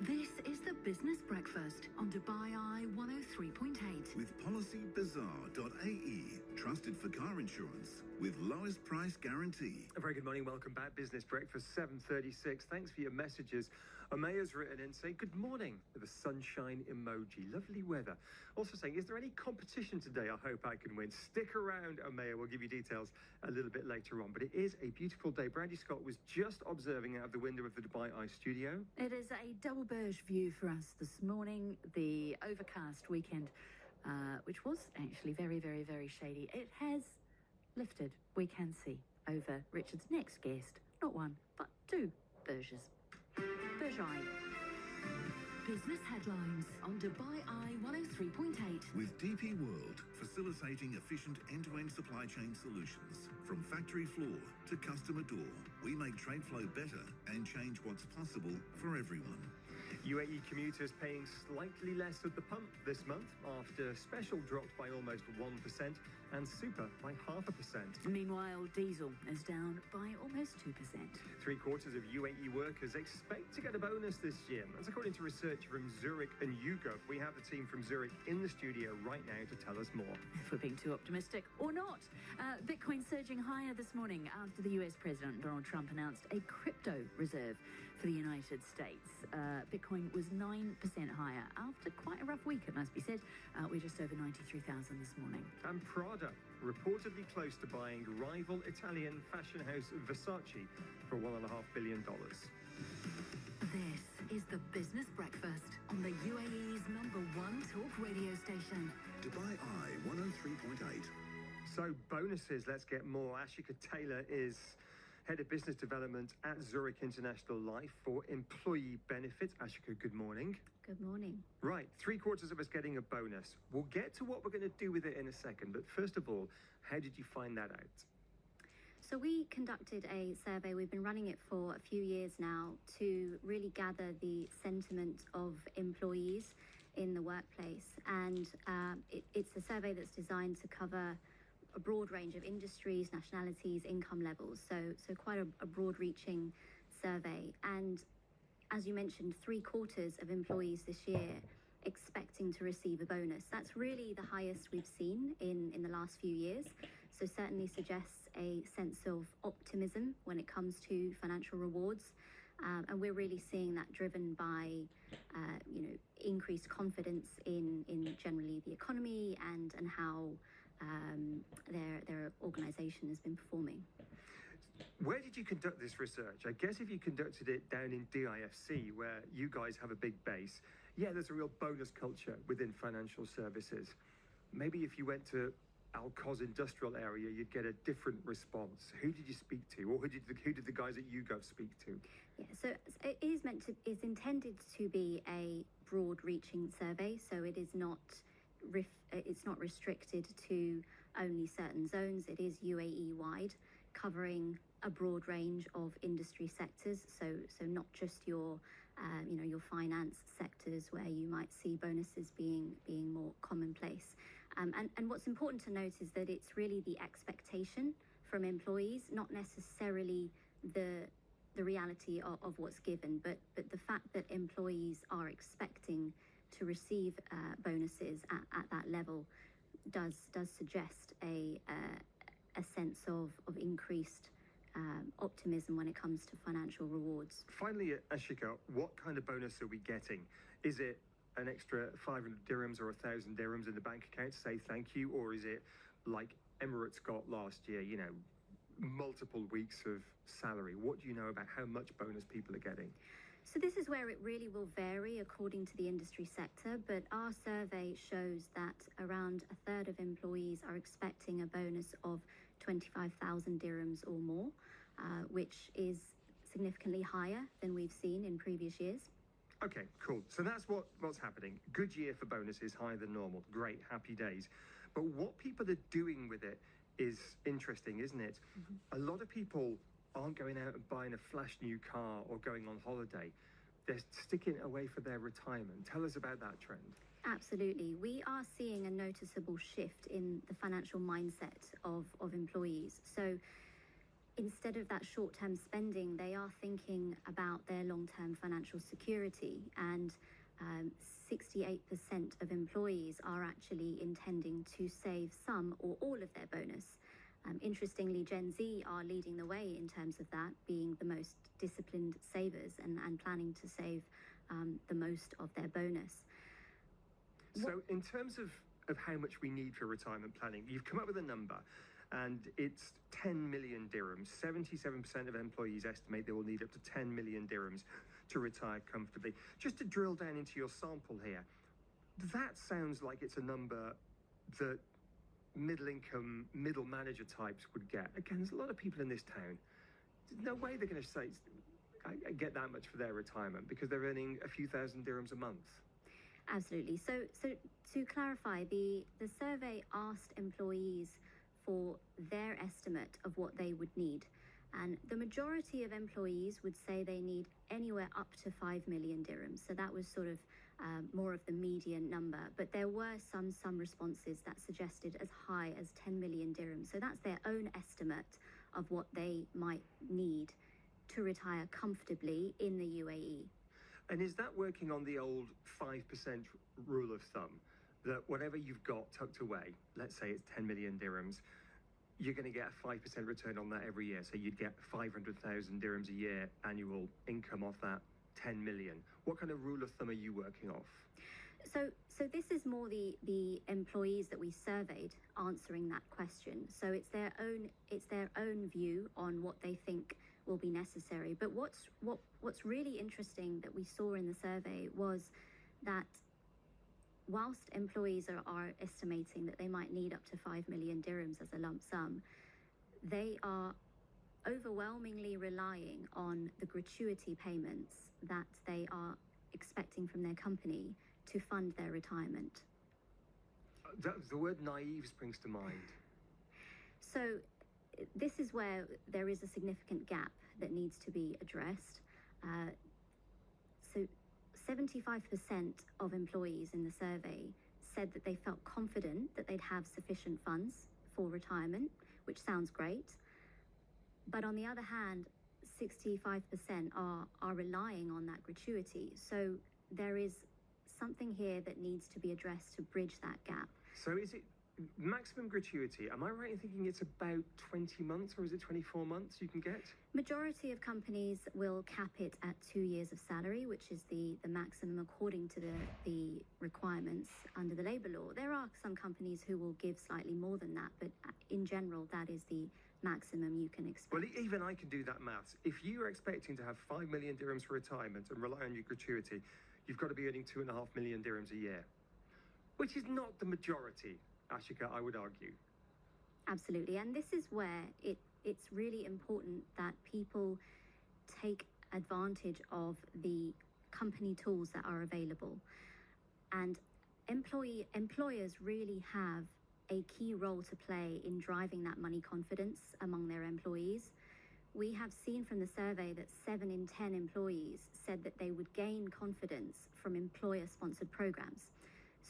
This is the Business Breakfast on dubaieye 103.8. With policybazaar.ae, trusted for car insurance with lowest price guarantee. A very good morning. Welcome back. Business Breakfast 7:36. Thanks for your messages. Omeya's written in saying good morning with a sunshine emoji. Lovely weather. Also saying, is there any competition today? I hope I can win. Stick around, Omeya. We'll give you details a little bit later on. But it is a beautiful day. Brandy Scott was just observing out of the window of the dubaieye studio. It is a double Burj view for us this morning. The overcast weekend, which was actually very, very, very shady. It has lifted, we can see, over Richard's next guest. Not one, but two Burjes. Burj-eye. Business headlines on dubaieye 103.8. With DP World, facilitating efficient end-to-end supply chain solutions. From factory floor to customer door, we make trade flow better and change what's possible for everyone. UAE commuters paying slightly less at the pump this month after special dropped by almost 1% and super by 0.5%. Meanwhile, diesel is down by almost 2%. 3/4 of UAE workers expect to get a bonus this year. That's according to research from Zurich and YouGov. We have the team from Zurich in the studio right now to tell us more. If we're being too optimistic or not. Bitcoin surging higher this morning after the US President Donald Trump announced a crypto reserve for the United States. Bitcoin was 9% higher after quite a rough week, it must be said. We're just over 93,000 this morning. And Prada, reportedly close to buying rival Italian fashion house Versace for $1.5 billion. This is the Business Breakfast on the UAE's #1 talk radio station. Dubaieye 103.8. So bonuses, let's get more. Ashika Tailor is Head of Business Development at Zurich International Life for Employee Benefits. Ashika, good morning. Good morning. Right, 3/4 of us getting a bonus. We'll get to what we're going to do with it in a second. But first of all, how did you find that out? So we conducted a survey. We've been running it for a few years now to really gather the sentiment of employees in the workplace. And it's a survey that's designed to cover a broad range of industries, nationalities, income levels. So quite a broad-reaching survey. And as you mentioned, 3/4 of employees this year expecting to receive a bonus. That's really the highest we've seen in the last few years. So certainly suggests a sense of optimism when it comes to financial rewards. And we're really seeing that driven by, increased confidence in generally the economy and how their organisation has been performing. Where did you conduct this research? I guess if you conducted it down in DIFC, where you guys have a big base, there's a real bonus culture within financial services. Maybe if you went to Al-Qos industrial area, you'd get a different response. Who did you speak to, or who did the guys at YouGov speak to? Yeah, so it is intended to be a broad-reaching survey. So it is not. It's not restricted to only certain zones. It is UAE-wide, covering a broad range of industry sectors. So not just your finance sectors where you might see bonuses being more commonplace. And what's important to note is that it's really the expectation from employees, not necessarily the reality of what's given, but the fact that employees are expecting to receive bonuses at that level does suggest a sense of increased optimism when it comes to financial rewards. Finally, Ashika, what kind of bonus are we getting? Is it an extra 500 dirhams or 1,000 dirhams in the bank account to say thank you, or is it like Emirates got last year, multiple weeks of salary? What do you know about how much bonus people are getting? So this is where it really will vary according to the industry sector, but our survey shows that around a third of employees are expecting a bonus of 25,000 dirhams or more, which is significantly higher than we've seen in previous years. Okay, cool. So that's what's happening. Good year for bonuses, higher than normal. Great, happy days. But what people are doing with it is interesting, isn't it? Mm-hmm. A lot of people aren't going out and buying a flash new car or going on holiday. They're sticking it away for their retirement. Tell us about that trend. Absolutely. We are seeing a noticeable shift in the financial mindset of employees. So instead of that short-term spending, they are thinking about their long-term financial security, and 68% of employees are actually intending to save some or all of their bonus. Interestingly, Gen Z are leading the way in terms of that, being the most disciplined savers and planning to save the most of their bonus. So in terms of how much we need for retirement planning, you've come up with a number, and it's 10 million dirhams. 77% of employees estimate they will need up to 10 million dirhams to retire comfortably. Just to drill down into your sample here, that sounds like it's a number that middle-income, middle manager types would get. Again, there's a lot of people in this town. There's no way they're going to say, I get that much for their retirement, because they're earning a few thousand dirhams a month. Absolutely. So to clarify, the survey asked employees for their estimate of what they would need. And the majority of employees would say they need anywhere up to 5 million dirhams. So that was sort of more of the median number. But there were some responses that suggested as high as 10 million dirhams. So that's their own estimate of what they might need to retire comfortably in the UAE. And is that working on the old 5% rule of thumb, that whatever you've got tucked away, let's say it's 10 million dirhams, you're going to get a 5% return on that every year. So you'd get 500,000 dirhams a year annual income off that 10 million. What kind of rule of thumb are you working off? So this is more the employees that we surveyed answering that question. So it's their own view on what they think will be necessary. But what's really interesting that we saw in the survey was that whilst employees are estimating that they might need up to 5 million dirhams as a lump sum, they are overwhelmingly relying on the gratuity payments that they are expecting from their company to fund their retirement. The word naive springs to mind. So this is where there is a significant gap that needs to be addressed. So 75% of employees in the survey said that they felt confident that they'd have sufficient funds for retirement, which sounds great. But on the other hand, 65% are relying on that gratuity. So there is something here that needs to be addressed to bridge that gap. So is it maximum gratuity? Am I right in thinking it's about 20 months, or is it 24 months you can get? Majority of companies will cap it at 2 years of salary, which is the maximum according to the requirements under the labour law. There are some companies who will give slightly more than that, but in general, that is the maximum you can expect. Well, even I can do that maths. If you are expecting to have 5 million dirhams for retirement and rely on your gratuity, you've got to be earning 2.5 million dirhams a year, which is not the majority, Ashika, I would argue. Absolutely. And this is where it's really important that people take advantage of the company tools that are available. And employers really have a key role to play in driving that money confidence among their employees. We have seen from the survey that 7 in 10 employees said that they would gain confidence from employer-sponsored programs.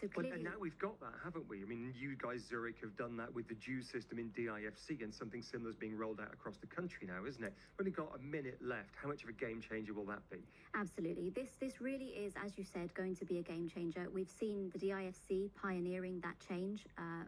So clearly, and now we've got that, haven't we? I mean, you guys, Zurich, have done that with the due system in DIFC, and something similar is being rolled out across the country now, isn't it? We've only got a minute left. How much of a game changer will that be? Absolutely. This really is, as you said, going to be a game changer. We've seen the DIFC pioneering that change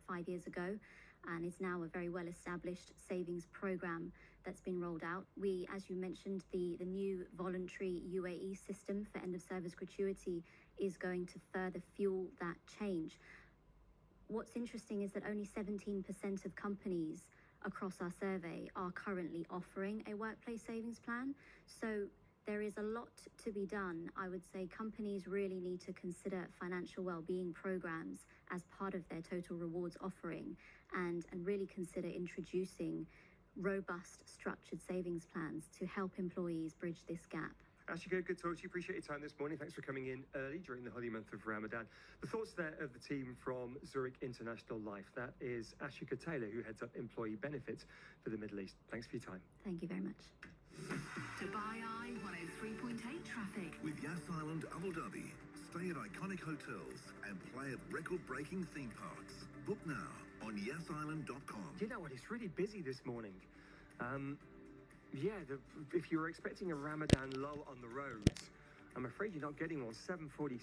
5 years ago, and it's now a very well-established savings program that's been rolled out. We, as you mentioned, the new voluntary UAE system for end-of-service gratuity is going to further fuel that change. What's interesting is that only 17% of companies across our survey are currently offering a workplace savings plan. So there is a lot to be done. I would say companies really need to consider financial well-being programs as part of their total rewards offering, and really consider introducing robust structured savings plans to help employees bridge this gap. Ashika, good talk to you. Appreciate your time this morning. Thanks for coming in early during the holy month of Ramadan. The thoughts there of the team from Zurich International Life. That is Ashika Tailor, who heads up employee benefits for the Middle East. Thanks for your time. Thank you very much. Dubaieye 103.8 traffic. With Yas Island Abu Dhabi. Stay at iconic hotels and play at record-breaking theme parks. Book now on yasisland.com. You know what? It's really busy this morning. Yeah, if you were expecting a Ramadan lull on the roads, I'm afraid you're not getting one. 7:46.